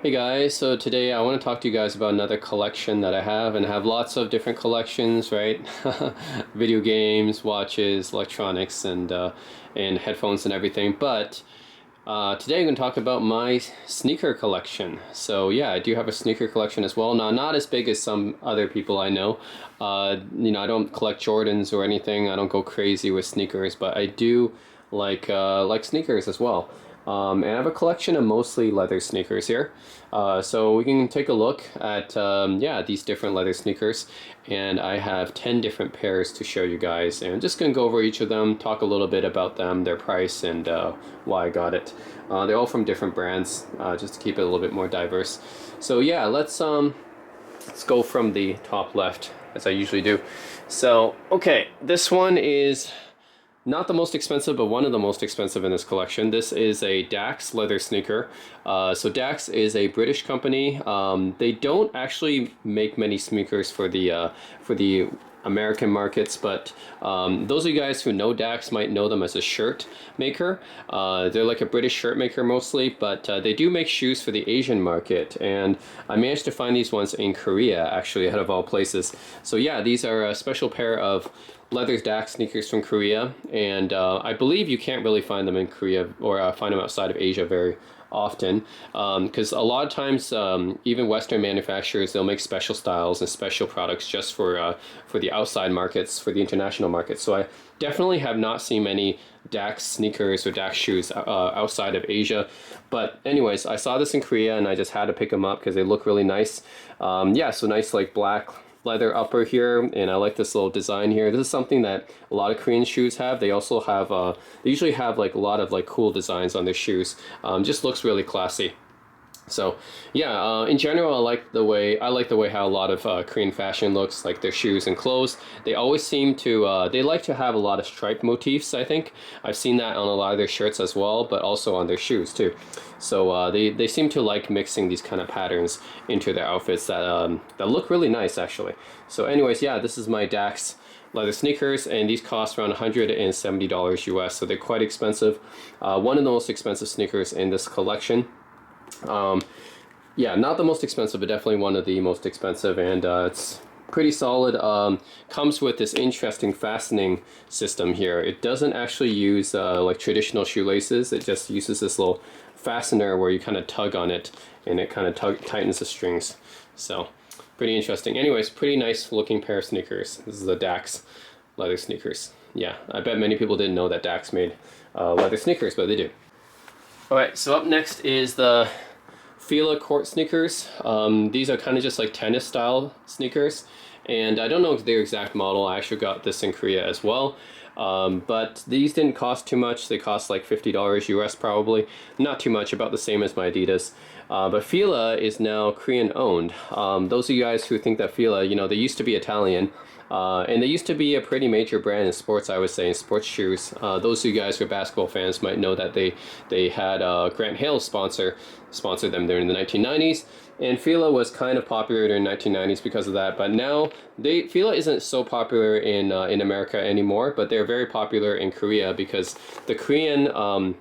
Hey guys, so today I want to talk to you guys about another collection that I have, and I have lots of different collections, right? Video games, watches, electronics, and headphones and everything. But today I'm going to talk about my sneaker collection. So yeah, I do have a sneaker collection as well. Now, not as big as some other people I know. I don't collect Jordans or anything. I don't go crazy with sneakers, but I do like sneakers as well. And I have a collection of mostly leather sneakers here. So we can take a look at yeah, these different leather sneakers, and I have 10 different pairs to show you guys, and I'm just gonna go over each of them, talk a little bit about them, their price, and why I got it. They're all from different brands, just to keep it a little bit more diverse. So yeah, let's go from the top left as I usually do. So okay, this one is not the most expensive, but one of the most expensive in this collection. This is a DAKS leather sneaker. So DAKS is a British company. They don't actually make many sneakers for the American markets, but those of you guys who know DAKS might know them as a shirt maker. They're like a British shirt maker mostly, but they do make shoes for the Asian market, and I managed to find these ones in Korea, actually, out of all places. So yeah, these are a special pair of leather DAKS sneakers from Korea, and I believe you can't really find them in Korea or find them outside of Asia very often, because a lot of times even Western manufacturers, they'll make special styles and special products just for the outside markets, for the international markets. So I definitely have not seen many DAKS sneakers or DAKS shoes outside of Asia. But anyways, I saw this in Korea and I just had to pick them up because they look really nice. Yeah, so nice like black leather upper here, and I like this little design here. This is something that a lot of Korean shoes have. They also have they usually have like a lot of like cool designs on their shoes. Just looks really classy. So yeah, in general, I like the way how a lot of Korean fashion looks, like their shoes and clothes. They always seem to they like to have a lot of stripe motifs. I think I've seen that on a lot of their shirts as well, but also on their shoes too. So they seem to like mixing these kind of patterns into their outfits that look really nice actually. So anyways, yeah, this is my DAKS leather sneakers, and these cost around $170 US, so they're quite expensive. One of the most expensive sneakers in this collection. Yeah, not the most expensive, but definitely one of the most expensive, and it's pretty solid. Comes with this interesting fastening system here. It doesn't actually use like traditional shoelaces. It just uses this little fastener where you kind of tug on it, and it kind of tightens the strings. So pretty interesting. Anyways, pretty nice looking pair of sneakers. This is the DAKS leather sneakers. Yeah, I bet many people didn't know that DAKS made leather sneakers, but they do. Alright, so up next is the FILA court sneakers. These are kind of just like tennis style sneakers, and I don't know their exact model. I actually got this in Korea as well. But these didn't cost too much. They cost like $50 US probably. Not too much, about the same as my Adidas. But FILA is now Korean owned. Those of you guys who think that FILA, they used to be Italian. And they used to be a pretty major brand in sports, I would say, in sports shoes. Those of you guys who are basketball fans might know that they had Grant Hill sponsor them during the 1990s. And FILA was kind of popular during the 1990s because of that. But now FILA isn't so popular in America anymore, but they're very popular in Korea because the Korean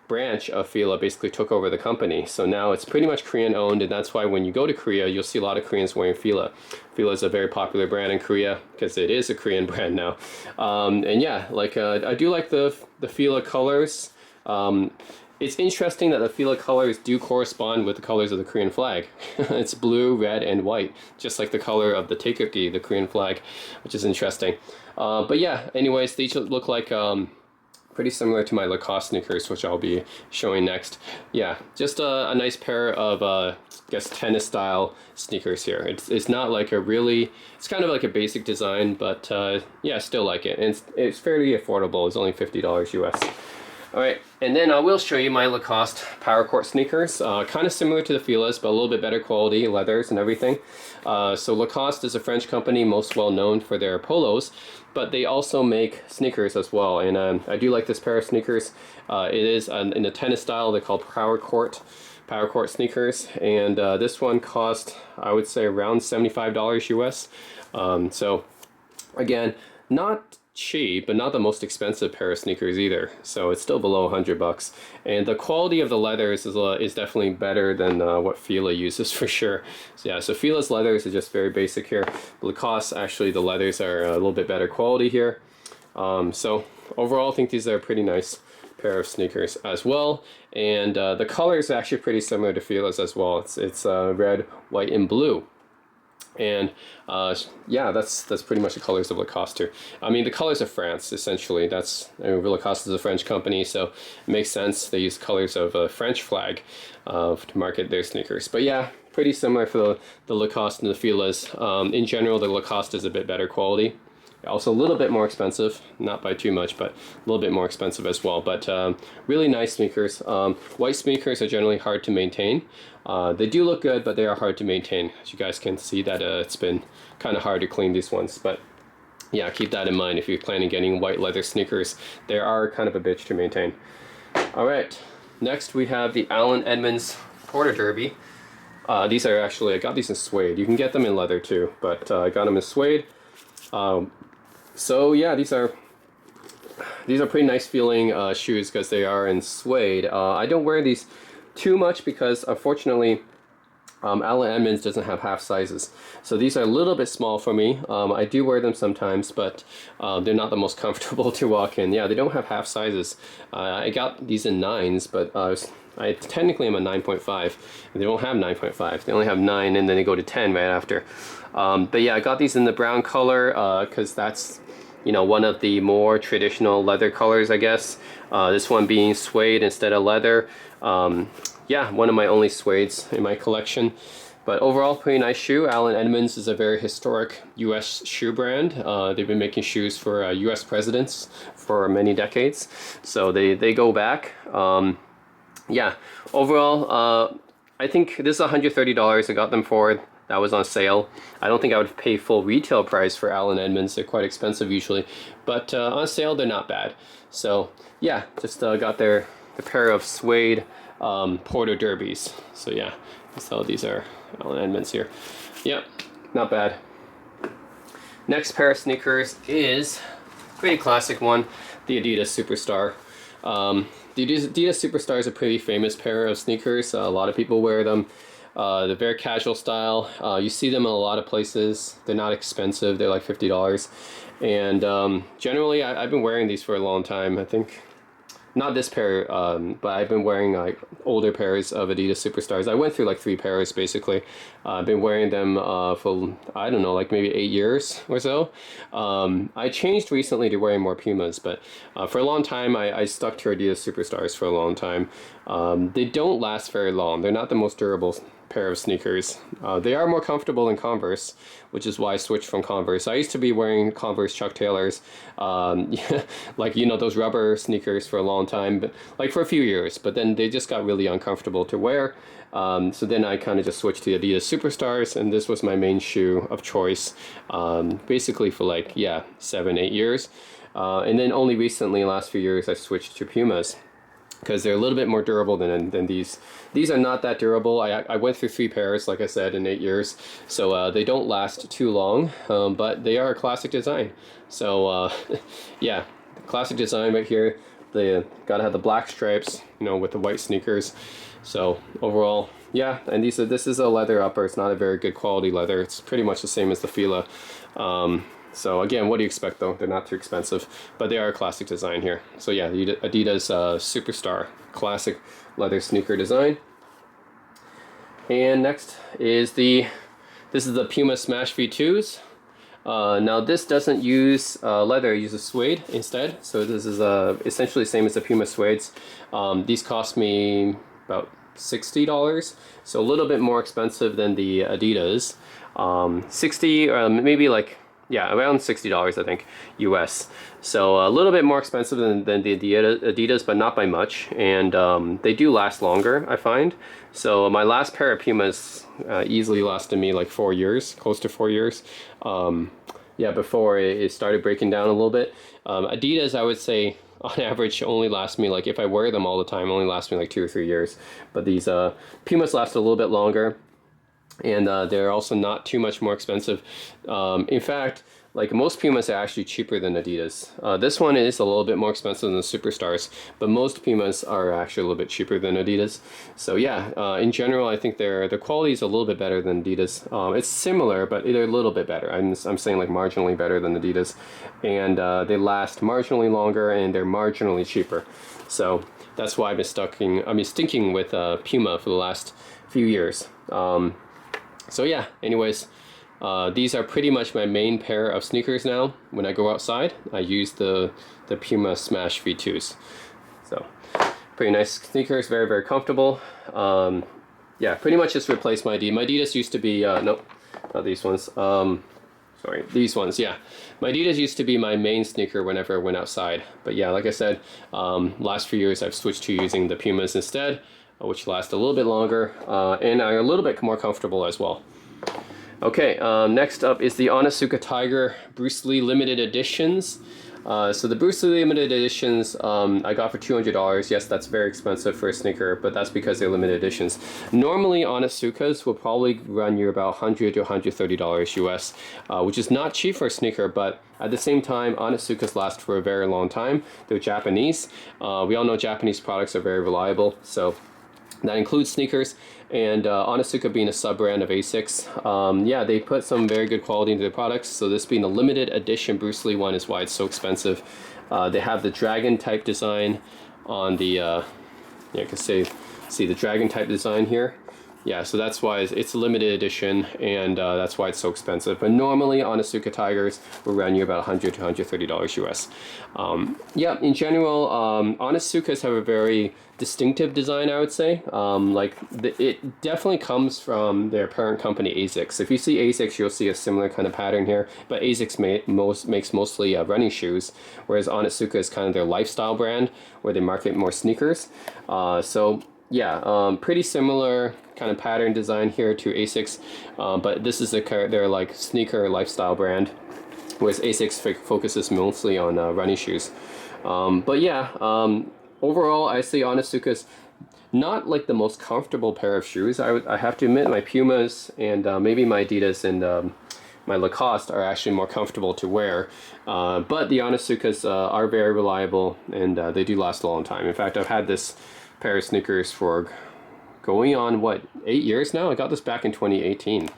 branch of FILA basically took over the company. So now it's pretty much Korean owned, and that's why when you go to Korea, you'll see a lot of Koreans wearing FILA. FILA is a very popular brand in Korea because it is a Korean brand now. And yeah, like I do like the FILA colors. It's interesting that the FILA colors do correspond with the colors of the Korean flag. It's blue, red, and white, just like the color of the Taekukgi, the Korean flag, which is interesting. But yeah, anyways, these look like pretty similar to my Lacoste sneakers, which I'll be showing next. Yeah, just a nice pair of, I guess, tennis style sneakers here. It's not like it's kind of like a basic design, but yeah, still like it. And it's fairly affordable. It's only $50 US. Alright, and then I will show you my Lacoste Power Court sneakers. Kind of similar to the FILAs, but a little bit better quality, leathers and everything. So Lacoste is a French company, most well known for their polos, but they also make sneakers as well. And I do like this pair of sneakers. It is in a tennis style. They're called Power Court sneakers, and this one cost, I would say, around $75 US. So again, not cheap, but not the most expensive pair of sneakers either. So it's still below $100, and the quality of the leathers is definitely better than what FILA uses for sure. So yeah, so FILA's leathers are just very basic here. Lacoste, actually, the leathers are a little bit better quality here. So overall, I think these are a pretty nice pair of sneakers as well, and the color is actually pretty similar to FILA's as well. It's red, white, and blue. And yeah, that's pretty much the colors of Lacoste here. I mean, the colors of France, essentially. Lacoste is a French company, so it makes sense. They use colors of a French flag to market their sneakers. But yeah, pretty similar for the Lacoste and the FILAs. In general, the Lacoste is a bit better quality. Also a little bit more expensive, not by too much, but a little bit more expensive as well. But really nice sneakers. White sneakers are generally hard to maintain. They do look good, but they are hard to maintain. As you guys can see that it's been kind of hard to clean these ones. But yeah, keep that in mind if you're planning on getting white leather sneakers. They are kind of a bitch to maintain. All right, next we have the Allen Edmonds Porter Derby. These are actually, I got these in suede. You can get them in leather too, but I got them in suede. So yeah, these are pretty nice feeling shoes because they are in suede. I don't wear these too much because unfortunately Allen Edmonds doesn't have half sizes, so these are a little bit small for me. I do wear them sometimes, but they're not the most comfortable to walk in. Yeah, they don't have half sizes. I got these in 9s, but I technically am a 9.5, and they don't have 9.5. They only have 9, and then they go to 10 right after. But yeah, I got these in the brown color because that's, you know, one of the more traditional leather colors, I guess. This one being suede instead of leather. Yeah, one of my only suedes in my collection. But overall, pretty nice shoe. Allen Edmonds is a very historic U.S. shoe brand. They've been making shoes for U.S. presidents for many decades, so they go back. Yeah, overall, I think this is $130 I got them for. That was on sale. I don't think I would pay full retail price for Allen Edmonds. They're quite expensive usually, but on sale they're not bad. So yeah, just got the pair of suede Porter Derbies. So yeah, so these are Allen Edmonds here. Yep, not bad. Next pair of sneakers is a pretty classic one, the Adidas Superstar. The Adidas Superstar is a pretty famous pair of sneakers. A lot of people wear them. They're very casual style. You see them in a lot of places. They're not expensive. They're like $50. And generally, I've been wearing these for a long time. I think, not this pair, but I've been wearing like older pairs of Adidas Superstars. I went through like 3 pairs basically. I've been wearing them for, I don't know, like maybe 8 years or so. I changed recently to wearing more Pumas, but for a long time I stuck to Adidas Superstars for a long time. They don't last very long. They're not the most durable pair of sneakers. They are more comfortable than Converse, which is why I switched from Converse. I used to be wearing Converse Chuck Taylors, like, you know, those rubber sneakers for a long time, but like for a few years, but then they just got really uncomfortable to wear. So then I kind of just switched to Adidas Superstars, and this was my main shoe of choice, basically for like, yeah, 7-8 years. And then only recently, last few years, I switched to Pumas, because they're a little bit more durable than these. These are not that durable. I went through 3 pairs, like I said, in 8 years. So they don't last too long, but they are a classic design. So yeah, classic design right here. They gotta have the black stripes, you know, with the white sneakers. So overall, yeah, and this is a leather upper. It's not a very good quality leather. It's pretty much the same as the FILA. So again, what do you expect though? They're not too expensive, but they are a classic design here. So yeah, the Adidas Superstar, classic leather sneaker design. And next is this is the Puma Smash V2s. Now this doesn't use leather, it uses suede instead. So this is essentially the same as the Puma suedes. These cost me about $60, so a little bit more expensive than the Adidas. 60 or maybe like, yeah, around $60 I think US. So a little bit more expensive than the Adidas, but not by much. And they do last longer, I find. So my last pair of Pumas easily lasted me like 4 years, close to 4 years. Yeah, before it started breaking down a little bit. Adidas, I would say, on average only last me, like if I wear them all the time, only last me like 2 or 3 years. But these Pumas last a little bit longer. And they're also not too much more expensive. In fact, like most Pumas are actually cheaper than Adidas. This one is a little bit more expensive than the Superstars, but most Pumas are actually a little bit cheaper than Adidas. So yeah, in general, I think their quality is a little bit better than Adidas. It's similar, but they're a little bit better. I'm saying like marginally better than Adidas, and they last marginally longer and they're marginally cheaper. So that's why I've been sticking with Puma for the last few years. So yeah, anyways, these are pretty much my main pair of sneakers now. When I go outside, I use the Puma Smash V2s. So pretty nice sneakers, very, very comfortable. Yeah, pretty much just replaced my Adidas. My Adidas used to be, nope, not these ones. Sorry, these ones, yeah. My Adidas used to be my main sneaker whenever I went outside. But yeah, like I said, last few years I've switched to using the Pumas instead, which last a little bit longer and are a little bit more comfortable as well. Okay, next up is the Onitsuka Tiger Bruce Lee limited editions. So the Bruce Lee limited editions I got for $200. Yes, that's very expensive for a sneaker, but that's because they're limited editions. Normally, Onitsukas will probably run you about $100 to $130 US, which is not cheap for a sneaker, but at the same time, Onitsukas last for a very long time. They're Japanese. We all know Japanese products are very reliable, so that includes sneakers. And Onitsuka being a sub-brand of Asics, yeah, they put some very good quality into their products. So this being a limited edition Bruce Lee one is why it's so expensive. They have the dragon type design on the, yeah, you can see the dragon type design here. Yeah, so that's why it's a limited edition, and that's why it's so expensive. But normally, Onitsuka Tigers will run you about $100 to $130 US. Yeah, in general, Onitsukas have a very distinctive design, I would say. It definitely comes from their parent company, Asics. If you see Asics, you'll see a similar kind of pattern here. But Asics makes mostly running shoes, whereas Onitsuka is kind of their lifestyle brand, where they market more sneakers. So yeah, pretty similar kind of pattern design here to Asics, but this is their like sneaker lifestyle brand, whereas Asics focuses mostly on running shoes. But yeah, overall, I say Onitsuka's not like the most comfortable pair of shoes. I have to admit, my Pumas and maybe my Adidas and my Lacoste are actually more comfortable to wear, but the Onitsukas are very reliable, and they do last a long time. In fact, I've had this pair of sneakers for going on, what, 8 years now? I got this back in 2018,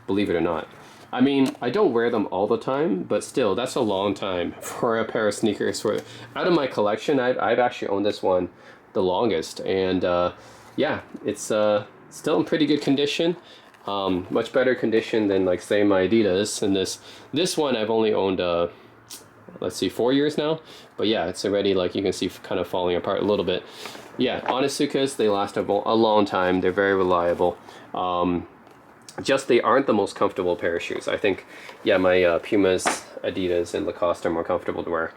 believe it or not. I mean, I don't wear them all the time, but still, that's a long time for a pair of sneakers. Out of my collection, I've actually owned this one the longest, and yeah, it's still in pretty good condition. Much better condition than, like, say, my Adidas. And this one I've only owned let's see, 4 years now. But yeah, it's already, like, you can see, kind of falling apart a little bit. Yeah, Onitsukas, they last a long time. They're very reliable. Just they aren't the most comfortable pair of shoes. I think, yeah, my Pumas, Adidas, and Lacoste are more comfortable to wear.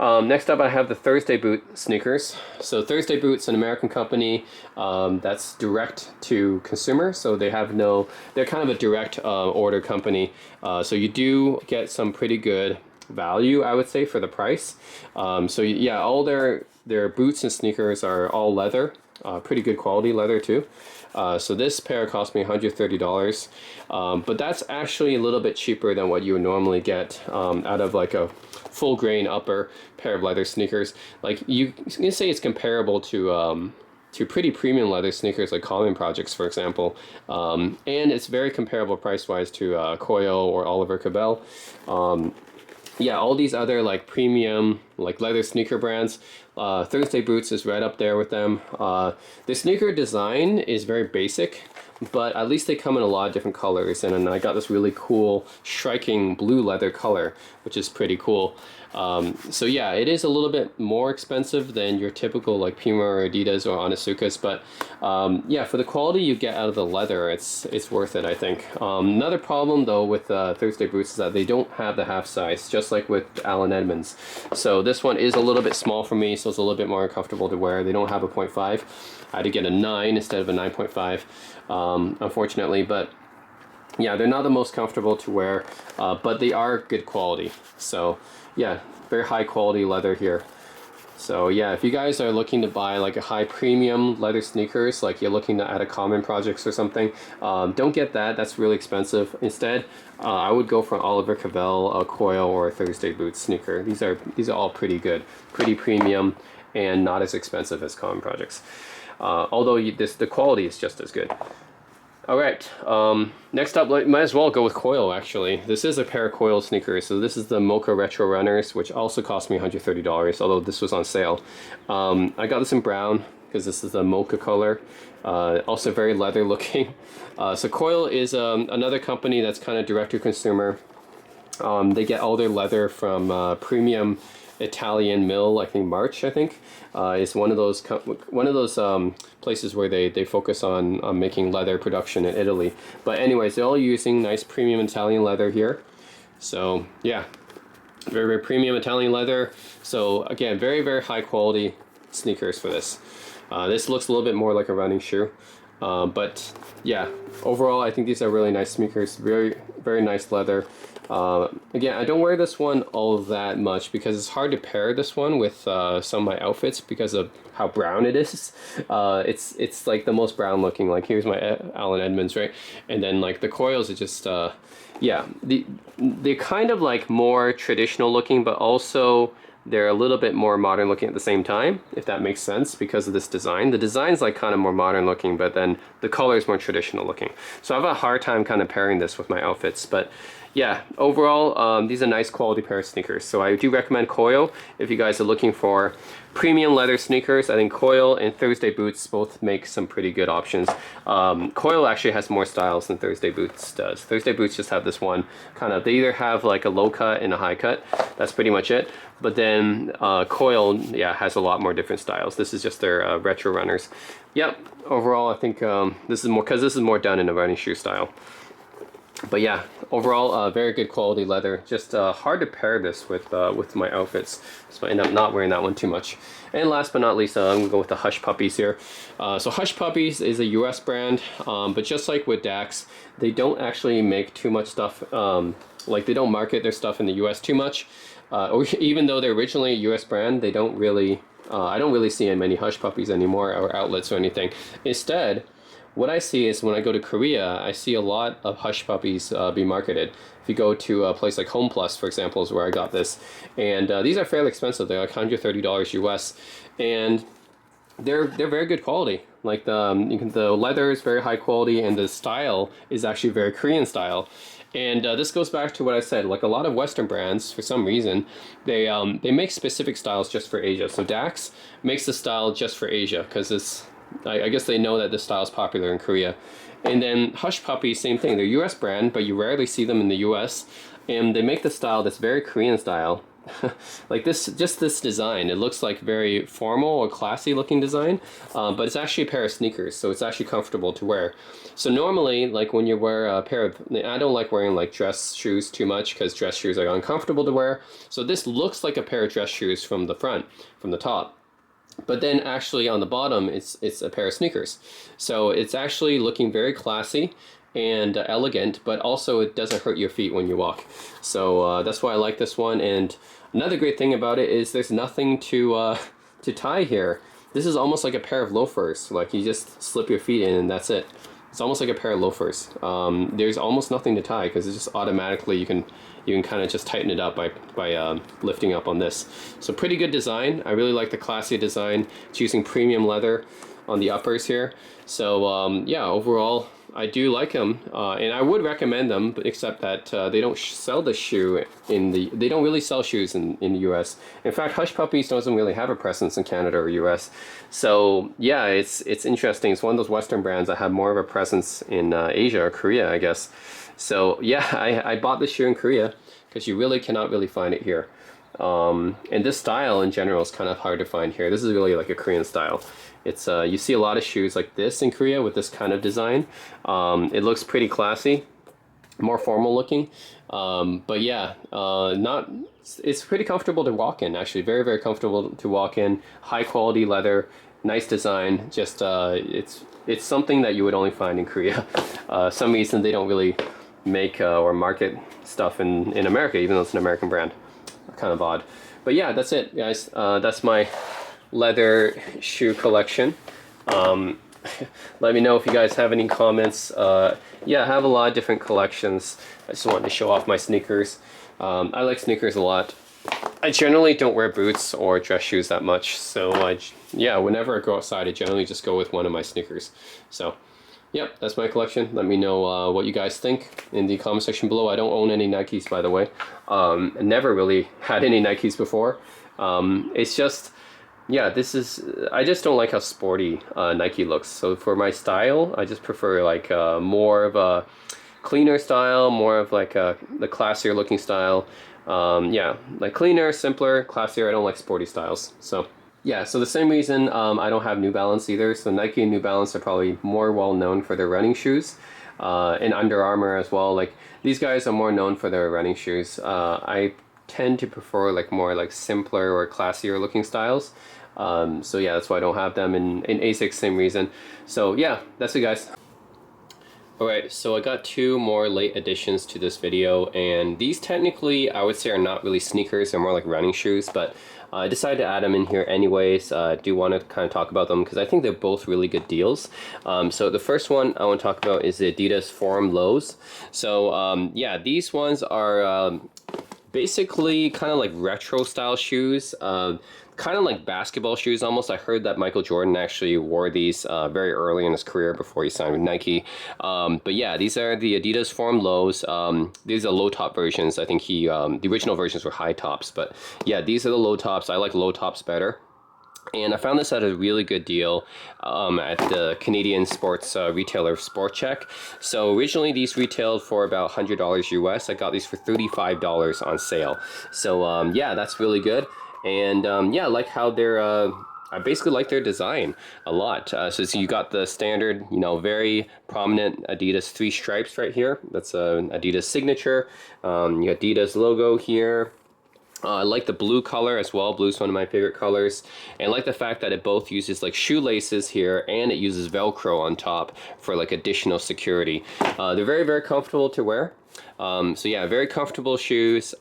Next up, I have the Thursday Boot sneakers. So Thursday Boot's an American company that's direct to consumer. So they're kind of a direct order company. So you do get some pretty good value, I would say, for the price. So yeah, all their boots and sneakers are all leather, pretty good quality leather too. So this pair cost me $130, but that's actually a little bit cheaper than what you would normally get out of like a full grain upper pair of leather sneakers. Like you can say it's comparable to pretty premium leather sneakers like Common Projects, for example, and it's very comparable price wise to Koyo or Oliver Cabell. Yeah, all these other like premium like leather sneaker brands, Thursday Boots is right up there with them. The sneaker design is very basic, but at least they come in a lot of different colors, and I got this really cool striking blue leather color, which is pretty cool. So yeah, it is a little bit more expensive than your typical like Puma or Adidas or Onitsukas, but yeah, for the quality you get out of the leather, it's worth it, I think. Another problem though with Thursday Boots is that they don't have the half size, just like with Allen Edmonds. So this one is a little bit small for me, so it's a little bit more uncomfortable to wear. They don't have a 0.5. I had to get a 9 instead of a 9.5, unfortunately, but yeah, they're not the most comfortable to wear, but they are good quality. So yeah, very high quality leather here. So yeah, if you guys are looking to buy like a high premium leather sneakers, like you're looking at a Common Projects or something, don't get that. That's really expensive. Instead, I would go for Oliver Cavell, a Coil, or a Thursday Boots sneaker. These are all pretty good, pretty premium, and not as expensive as Common Projects. Although the quality is just as good. All right, next up, might as well go with Coil, actually. This is a pair of Coil sneakers. So this is the Mocha Retro Runners, which also cost me $130, although this was on sale. I got this in brown because this is the mocha color. Also very leather looking. So Coil is another company that's kind of direct to consumer. They get all their leather from premium Italian mill. I think March, is one of those places where they focus on making leather production in Italy. But anyways, they're all using nice premium Italian leather here. So yeah, very, very premium Italian leather. So again, very, very high quality sneakers for this. This looks a little bit more like a running shoe. But yeah, overall I think these are really nice sneakers. Very, very nice leather. Again, I don't wear this one all that much because it's hard to pair this one with some of my outfits because of how brown it is. It's like the most brown looking. Like here's my Allen Edmonds, right? And then like the Coils are just yeah, they're kind of like more traditional looking, but also they're a little bit more modern looking at the same time, if that makes sense, because of this design. The design's like kind of more modern looking, but then the color is more traditional looking. So I have a hard time kind of pairing this with my outfits, but yeah, overall, these are nice quality pair of sneakers. So I do recommend Coil if you guys are looking for premium leather sneakers. I think Coil and Thursday Boots both make some pretty good options. Coil actually has more styles than Thursday Boots does. Thursday Boots just have this one kind of, they either have like a low cut and a high cut. That's pretty much it. But then Coil, yeah, has a lot more different styles. This is just their retro runners. Yep, overall I think this is more, because this is more done in a running shoe style. But yeah, overall, very good quality leather. Just hard to pair this with my outfits, so I end up not wearing that one too much. And last but not least, I'm gonna go with the Hush Puppies here. So Hush Puppies is a US brand, but just like with DAKS, they don't actually make too much stuff. Like they don't market their stuff in the US too much. Or even though they're originally a US brand, they don't really. I don't really see many Hush Puppies anymore, or outlets or anything. Instead, what I see is when I go to Korea, I see a lot of Hush Puppies be marketed. If you go to a place like Home Plus, for example, is where I got this. And these are fairly expensive. They're like $130 US. And they're very good quality. Like the leather is very high quality, and the style is actually very Korean style. And this goes back to what I said, like a lot of Western brands, for some reason, they make specific styles just for Asia. So DAKS makes the style just for Asia, because it's, I guess they know that this style is popular in Korea. And then Hush Puppies, same thing. They're a US brand, but you rarely see them in the US. And they make the style that's very Korean style. Like this, just this design. It looks like very formal or classy looking design, but it's actually a pair of sneakers, so it's actually comfortable to wear. So normally, like when you wear a pair of, I don't like wearing like dress shoes too much because dress shoes are uncomfortable to wear. So this looks like a pair of dress shoes from the front, from the top. But then actually on the bottom, it's a pair of sneakers. So it's actually looking very classy and elegant, but also it doesn't hurt your feet when you walk. So that's why I like this one. And another great thing about it is there's nothing to tie here. This is almost like a pair of loafers. Like you just slip your feet in and that's it. It's almost like a pair of loafers. There's almost nothing to tie because it's just automatically you can kind of just tighten it up by lifting up on this. So pretty good design. I really like the classy design. It's using premium leather on the uppers here. So yeah, overall I do like them, and I would recommend them, but except that they don't sell the shoe they don't really sell shoes in the US. In fact, Hush Puppies doesn't really have a presence in Canada or US. So yeah, it's interesting. It's one of those Western brands that have more of a presence in Asia or Korea, I guess. So yeah, I bought this shoe in Korea because you really cannot really find it here. And this style in general is kind of hard to find here. This is really like a Korean style. It's you see a lot of shoes like this in Korea with this kind of design. It looks pretty classy, more formal looking. But yeah, it's pretty comfortable to walk in, actually. Very, very comfortable to walk in. High quality leather, nice design. Just it's something that you would only find in Korea. Some reason they don't really make or market stuff in America, even though it's an American brand. Kind of odd. But yeah, that's it, guys. That's my leather shoe collection. Let me know if you guys have any comments. Yeah, I have a lot of different collections. I just wanted to show off my sneakers. I like sneakers a lot. I generally don't wear boots or dress shoes that much, so yeah, whenever I go outside, I generally just go with one of my sneakers. So, yep, that's my collection. Let me know what you guys think in the comment section below. I don't own any Nikes, by the way. I never really had any Nikes before. It's just, yeah, I just don't like how sporty Nike looks. So for my style, I just prefer like more of a cleaner style, more of like the classier looking style. Yeah, like cleaner, simpler, classier. I don't like sporty styles. So yeah, so the same reason I don't have New Balance either. So Nike and New Balance are probably more well known for their running shoes, and Under Armour as well. Like these guys are more known for their running shoes. I tend to prefer like more like simpler or classier looking styles. So yeah, that's why I don't have them. In Asics, same reason. So yeah, that's it, guys. Alright, so I got two more late additions to this video, and these technically I would say are not really sneakers, they're more like running shoes, but I decided to add them in here anyways. I do want to kind of talk about them because I think they're both really good deals. So the first one I want to talk about is the Adidas Forum Lows. So yeah, these ones are basically kind of like retro style shoes. Kind of like basketball shoes almost. I heard that Michael Jordan actually wore these very early in his career before he signed with Nike. But yeah, these are the Adidas Forum Lows. These are low top versions. I think the original versions were high tops, but yeah, these are the low tops. I like low tops better. And I found this at a really good deal at the Canadian sports retailer Sport Check. So originally these retailed for about $100 US. I got these for $35 on sale. So yeah, that's really good. And yeah, I like how they're, I basically like their design a lot. So you got the standard, you know, very prominent Adidas 3 stripes right here. That's an Adidas signature. You got Adidas logo here. I like the blue color as well. Blue is one of my favorite colors. And I like the fact that it both uses like shoelaces here and it uses Velcro on top for like additional security. They're very, very comfortable to wear. So yeah, very comfortable shoes.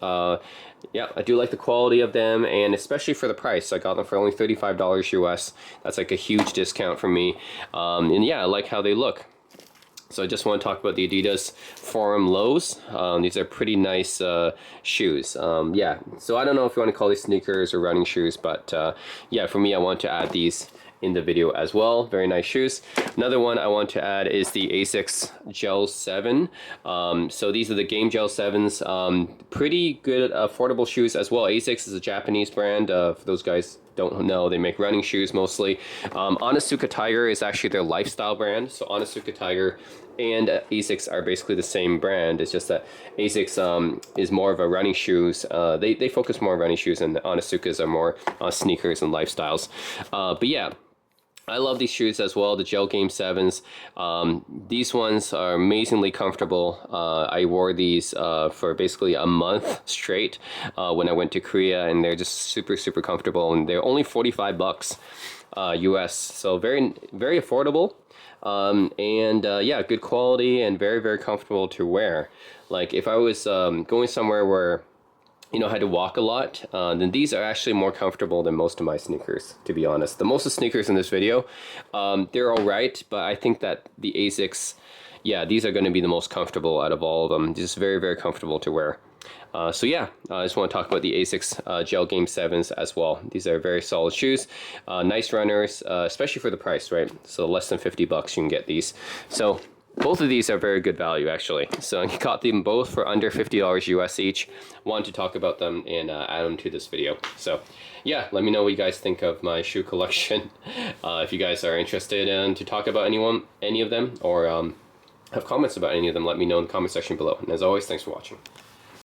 Yeah, I do like the quality of them, and especially for the price. I got them for only $35 US. That's like a huge discount for me. And yeah, I like how they look. So I just want to talk about the Adidas Forum Lows. These are pretty nice shoes. Yeah, so I don't know if you want to call these sneakers or running shoes, but yeah, for me, I want to add these in the video as well. Very nice shoes. Another one I want to add is the Asics Gel 7. So these are the Game Gel 7s. Pretty good affordable shoes as well. Asics is a Japanese brand. For those guys don't know, they make running shoes mostly. Onitsuka Tiger is actually their lifestyle brand. So Onitsuka Tiger and Asics are basically the same brand. It's just that Asics is more of a running shoes. They focus more on running shoes, and the Onitsukas are more sneakers and lifestyles. But yeah, I love these shoes as well, the Gel Game 7s. These ones are amazingly comfortable. I wore these for basically a month straight when I went to Korea, and they're just super, super comfortable, and they're only $45 US, so very, very affordable. And yeah, good quality and very, very comfortable to wear. Like if I was going somewhere where, you know, I had to walk a lot, then these are actually more comfortable than most of my sneakers, to be honest. The most of sneakers in this video, they're all right, but I think that the Asics, yeah, these are going to be the most comfortable out of all of them. Just very, very comfortable to wear. So yeah, I just want to talk about the Asics Gel Game 7s as well. These are very solid shoes, nice runners, especially for the price, right? So less than $50 you can get these. So both of these are very good value, actually. So I got them both for under $50 US each. Wanted to talk about them and add them to this video. So yeah, let me know what you guys think of my shoe collection. If you guys are interested in to talk about any of them, or have comments about any of them, let me know in the comment section below. And as always, thanks for watching.